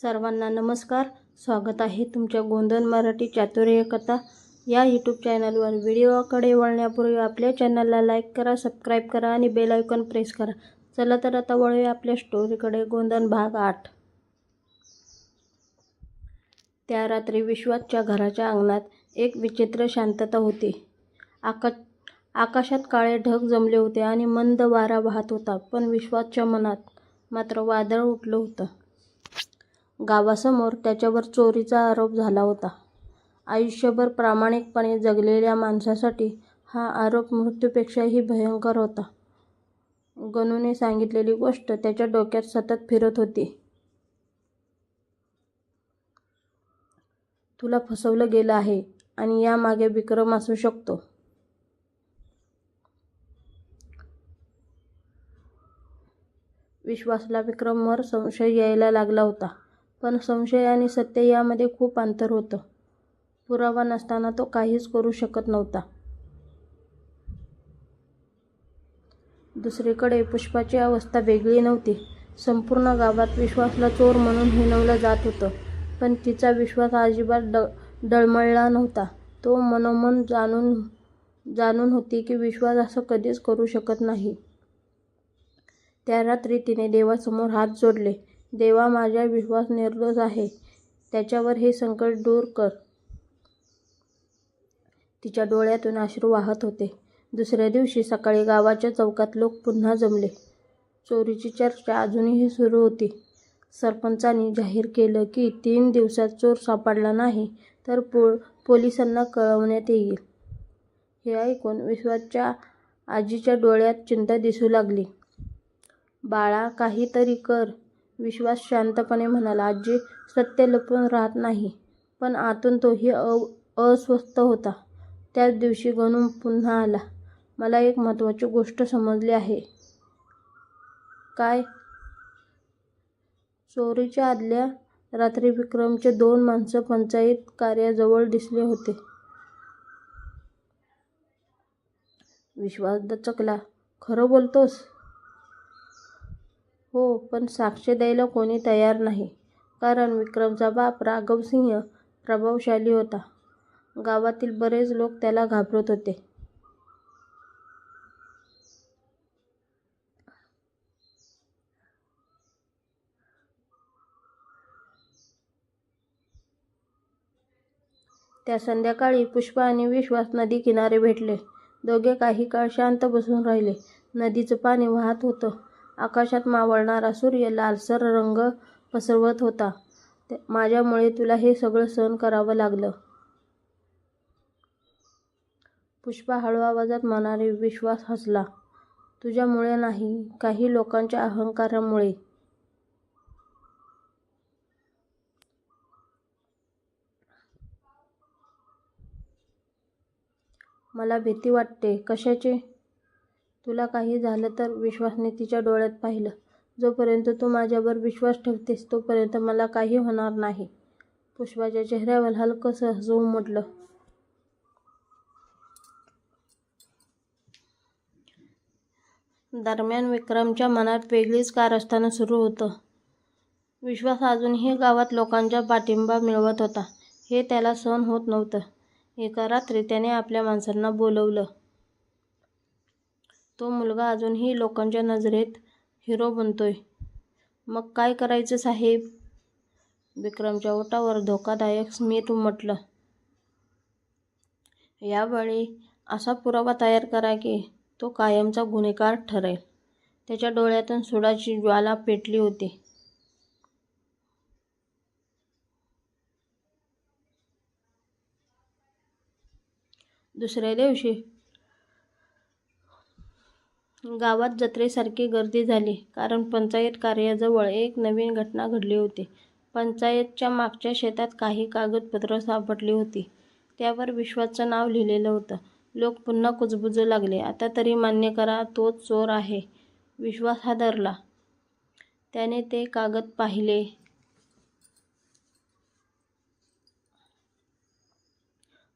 सर्वांना नमस्कार. स्वागत आहे तुमच्या गोंधन मराठी चातुर्य कथा या यूट्यूब चॅनलवर. व्हिडिओकडे वळण्यापूर्वी आपल्या चॅनलला लाईक करा, सबस्क्राईब करा आणि बेल आयकॉन प्रेस करा. चला तर आता वळूया आपल्या स्टोरीकडे. गोंधन भाग 8. त्या रात्री विश्वासच्या घराच्या अंगणात एक विचित्र शांतता होती. आकाशात काळे ढग जमले होते आणि मंद वारा वाहत होता. पण विश्वासच्या मनात मात्र वादळ उठलं होतं. गावासमोर त्याच्यावर चोरीचा आरोप झाला होता. आयुष्यभर प्रामाणिकपणे जगलेल्या माणसासाठी हा आरोप मृत्यूपेक्षाही भयंकर होता. गणूने सांगितलेली गोष्ट त्याच्या डोक्यात सतत फिरत होती. तुला फसवलं गेलं आहे आणि यामागे विक्रम असू शकतो. विश्वासला विक्रमवर संशय यायला लागला होता. पण संशय आणि सत्य यामध्ये खूप अंतर होतं. पुरावा नसताना तो काहीच करू शकत नव्हता. दुसरीकडे पुष्पाची अवस्था वेगळी नव्हती. संपूर्ण गावात विश्वासला चोर म्हणून हिणवलं जात होतं. पण तिचा विश्वास अजिबात डळमळला नव्हता. तो मनोमन जाणून होती की विश्वास असं कधीच करू शकत नाही. त्या रात्री तिने देवासमोर हात जोडले. देवा, माझा विश्वास निर्दोष आहे. त्याच्यावर हे संकट दूर कर. तिच्या डोळ्यातून अश्रू वाहत होते. दुसऱ्या दिवशी सकाळी गावाच्या चौकात लोक पुन्हा जमले. चोरीची चर्चा अजूनही सुरू होती. सरपंचांनी जाहीर केलं की 3 दिवसात चोर सापडला नाही तर पोलिसांना कळवण्यात येईल. हे ऐकून विश्वासच्या आजीच्या डोळ्यात चिंता दिसू लागली. बाळा, काहीतरी कर, विश्वास शांतपणे म्हणाला. आजी, सत्य लपून राहत नाही. पण आतून तोही अस्वस्थ होता. त्याच दिवशी गणू पुन्हा आला. मला एक महत्त्वाची गोष्ट समजली आहे. काय? चोरीच्या आदल्या रात्री विक्रमचे 2 माणसं पंचायत कार्याजवळ दिसले होते. विश्वास दचकला. खरं बोलतोस? हो, पण साक्ष द्यायला कोणी तयार नाही. कारण विक्रमचा बाप राघवसिंह प्रभावशाली होता. गावातील बरेच लोक त्याला घाबरत होते. त्या संध्याकाळी पुष्पा आणि विश्वास नदी किनारी भेटले. दोघे काही काळ शांत बसून राहिले. नदीचं पाणी वाहत होतं. आकाशात मावळणारा सूर्य लालसर रंग पसरवत होता. माझ्यामुळे तुला हे सगळं सहन करावं लागलं. पुष्पा हळू आवाजात म्हणाली. विश्वास हसला. तुझ्यामुळे नाही, काही लोकांच्या अहंकारामुळे. मला भीती वाटते. कशाची? तुला काही झालं तर? विश्वासने तिच्या डोळ्यात पाहिलं. जोपर्यंत तू माझ्यावर विश्वास ठेवतेस तोपर्यंत मला काही होणार नाही. पुष्पाच्या चेहऱ्यावर हलकंसं हसू उमटलं. दरम्यान विक्रमच्या मनात वेगळीच कारस्थानं सुरू होतं. विश्वास अजूनही गावात लोकांचा पाठिंबा मिळवत होता. हे त्याला सहन होत नव्हतं. एका रात्री त्याने आपल्या माणसांना बोलवलं. तो मुलगा अजूनही लोकांच्या नजरेत हिरो बनतोय. मग काय करायचं साहेब? विक्रमच्या ओठावर धोकादायक स्मित उमटलं. यावेळी असा पुरावा तयार करा की तो कायमचा गुन्हेगार ठरेल. त्याच्या डोळ्यातून सुडाची ज्वाला पेटली होती. दुसऱ्या दिवशी गावात जत्रेसारखी गर्दी झाली. कारण पंचायत कार्याजवळ एक नवीन घटना घडली होती. पंचायतच्या मागच्या शेतात काही कागदपत्रं सापडली होती. त्यावर विश्वासचं नाव लिहिलेलं होतं. लोक पुन्हा कुजबुजू लागले. आता तरी मान्य करा, तोच चोर आहे. विश्वास हादरला. त्याने ते कागद पाहिले.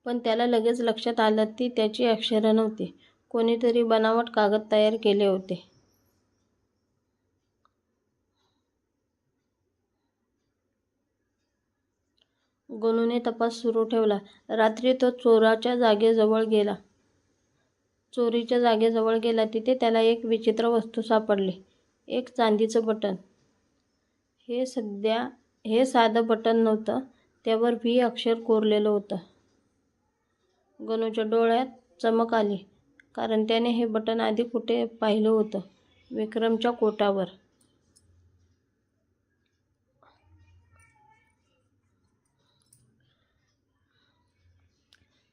पण त्याला लगेच लक्षात आलं ती त्याची अक्षरं नव्हती. कोणीतरी बनावट कागद तयार केले होते. गणूने तपास सुरू ठेवला. रात्री तो चोरीच्या जागेजवळ गेला. तिथे त्याला एक विचित्र वस्तू सापडली. एक चांदीचं बटन. हे साधं बटन नव्हतं. त्यावर व्ही अक्षर कोरलेलं होतं. गणूच्या डोळ्यात चमक आली, कारण त्याने हे बटन आधी कुठे पाहिलं होतं. विक्रमच्या कोटावर.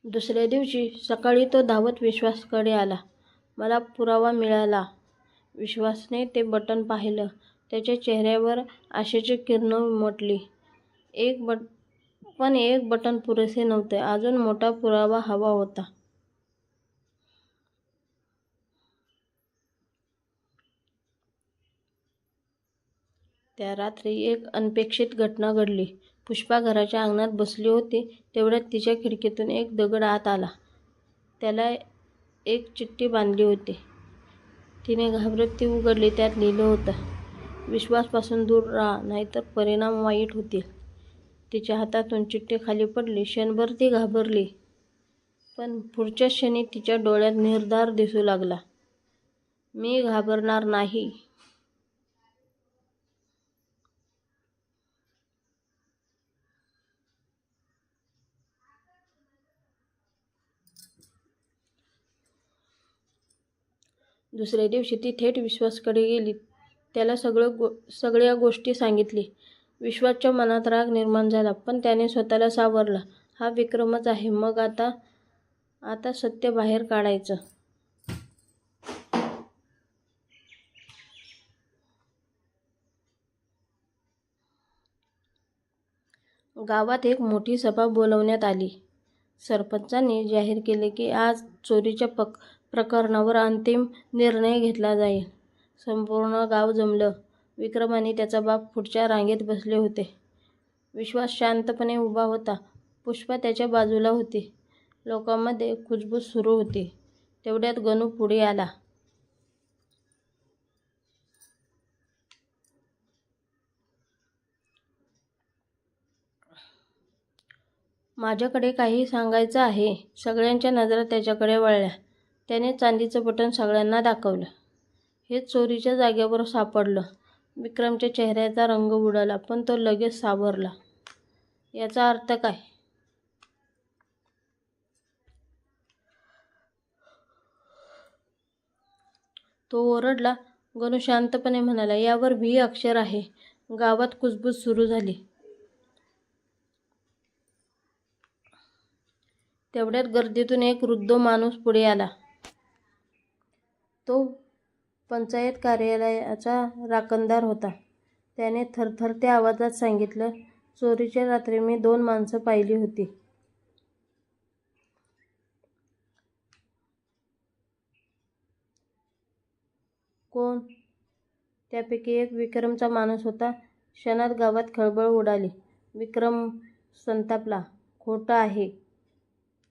दुसऱ्या दिवशी सकाळी तो धावत विश्वासकडे आला. मला पुरावा मिळाला. विश्वासने ते बटन पाहिलं. त्याच्या चेहऱ्यावर आशेची किरणं उमटली. पण एक बटन पुरेसे नव्हते. अजून मोठा पुरावा हवा होता. त्या रात्री एक अनपेक्षित घटना घडली. पुष्पा घराच्या अंगणात बसली होती. तेवढ्यात तिच्या खिडकीतून एक दगड आत आला. त्याला एक चिठ्ठी बांधली होती. तिने घाबरत ती उघडली. त्यात लिहिलं होतं, विश्वासपासून दूर राहा, नाहीतर परिणाम वाईट होतील. तिच्या हातातून चिठ्ठी खाली पडली. क्षणभर ती घाबरली, पण पुढच्याच क्षणी तिच्या डोळ्यात निर्धार दिसू लागला. मी घाबरणार नाही. दुसऱ्या दिवशी ती थेट विश्वासकडे गेली. त्याला सगळ्या गोष्टी सांगितली. विश्वासच्या मनात राग निर्माण झाला, पण त्याने स्वतःला सावरलं. हा विक्रमच आहे. मग आता सत्य बाहेर काढायचं. गावात एक मोठी सभा बोलवण्यात आली. सरपंचांनी जाहीर केले की आज चोरीच्या प्रकरणावर अंतिम निर्णय घेतला जाईल. संपूर्ण गाव जमलं. विक्रम आणि त्याचा बाप पुढच्या रांगेत बसले होते. विश्वास शांतपणे उभा होता. पुष्पा त्याच्या बाजूला होती. लोकांमध्ये कुजबूज सुरू होती. तेवढ्यात गणू पुढे आला. माझ्याकडे काही सांगायचं आहे. सगळ्यांच्या नजरा त्याच्याकडे वळल्या. त्याने चांदीचं बटन सगळ्यांना दाखवलं. हे चोरीच्या जागेवर सापडलं. विक्रमच्या चेहऱ्याचा रंग उडाला, पण तो लगेच सावरला. याचा अर्थ काय? तो ओरडला. गणू शांतपणे म्हणाला, यावर व्ही अक्षर आहे. गावात कुजबूज सुरू झाली. तेवढ्यात गर्दीतून एक वृद्ध माणूस पुढे आला. तो पंचायत कार्यालयाचा राखणदार होता. त्याने थरथरत्या आवाजात सांगितलं, चोरीच्या रात्री मी 2 माणसं पाहिली होती. कोण? त्यापैकी एक विक्रमचा माणूस होता. क्षणात गावात खळबळ उडाली. विक्रम संतापला. खोटं आहे.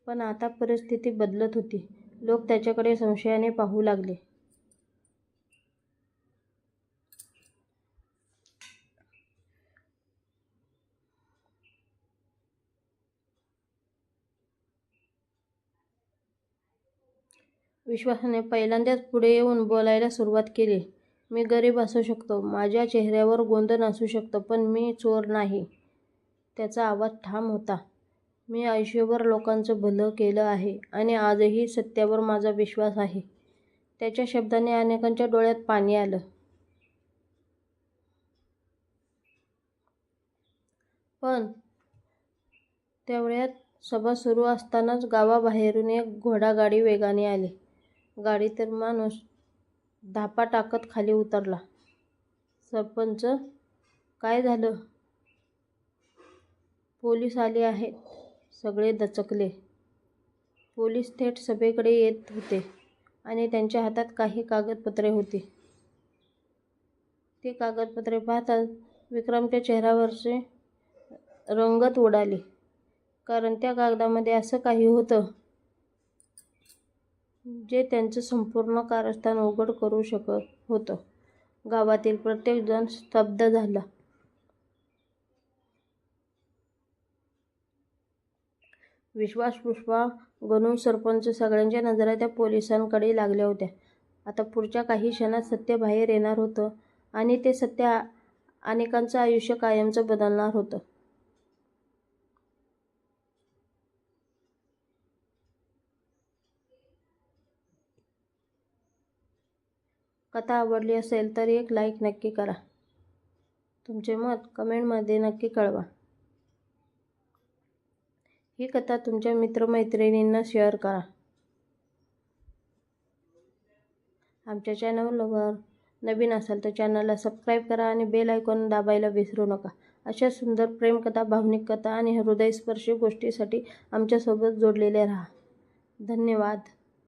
पण आता परिस्थिती बदलत होती. लोक त्याच्याकडे संशयाने पाहू लागले. विश्वासाने पहिल्यांदाच पुढे येऊन बोलायला सुरुवात केली. मी गरीब असू शकतो. माझ्या चेहऱ्यावर गोंधळ असू शकतो, पण मी चोर नाही. त्याचा आवाज ठाम होता. मी आयुष्यभर लोकांचं भलं केलं आहे आणि आजही सत्यावर माझा विश्वास आहे. त्याच्या शब्दाने अनेकांच्या डोळ्यात पाणी आलं. पण तेवढ्यात सभा सुरू असतानाच गावाबाहेरून एक घोडागाडी वेगाने आली. गाडीतील माणूस धापा टाकत खाली उतरला. सरपंच, काय झालं? पोलीस आले आहेत. सगळे दचकले. पोलीस थेट सभेकडे येत होते आणि त्यांच्या हातात काही कागदपत्रे होती. ती कागदपत्रे पाहताच विक्रमच्या चेहऱ्यावरचे रंगत उडाली, कारण त्या कागदामध्ये असं काही होतं जे त्यांचं संपूर्ण कारस्थान उघड करू शकत होतं. गावातील प्रत्येक जण स्तब्ध झाला. विश्वास पुष्पा गणू सरपंच सगळ्यांच्या नजरा त्या पोलिसांकडे लागल्या होत्या. आता पुढच्या काही क्षणात सत्य बाहेर येणार होतं आणि ते सत्य अनेकांचं आयुष्य कायमचं बदलणार होतं. कथा आवडली असेल तर एक लाईक नक्की करा. तुमचे मत कमेंटमध्ये नक्की कळवा. ही कथा तुमच्या मित्रमैत्रिणींना शेअर करा. आमच्या चॅनलवर नवीन असाल तर चॅनलला सबस्क्राईब करा आणि बेल आयकॉन दाबायला विसरू नका. अशा सुंदर प्रेमकथा, भावनिक कथा आणि हृदयस्पर्शी गोष्टींसाठी आमच्यासोबत जोडलेले राहा. धन्यवाद.